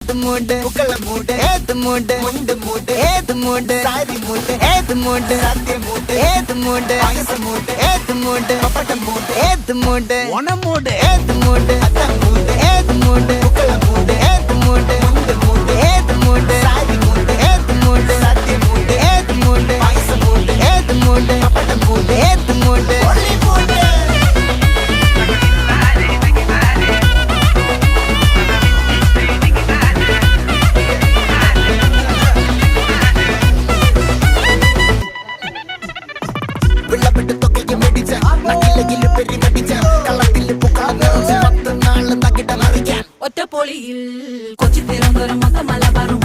ഏത് മൂട് മുക്കള മൂട് ഏത് മൂട് മുണ്ട് മൂട് ഏത് മൂട് സാരി മൂട് ഏത് മൂട് സത്യ മൂട് ഏത് മൂട് പായസ മൂട് ഏത് മൂട് പപ്പട മൂട് ഏത് മൂട് ഓണം മൂട് ഏത് മൂട് അത്ത മൂട് ഏത് മൂട് മുക്കള മൂട് ഏത് മൂട് മുണ്ട് മൂട് ഏത് മൂട് സാരി മൂട് ഏത് മൂട് സത്യ മൂട് ഏത് മൂട് പായസ മൂട് ഏത് മൂട് പപ്പട മൂട് ഏത് മൂട് ഒറ്റപ്പൊളിയിൽ കൊച്ചി തിരുവനന്തപുരം മൊത്തം മലബാറും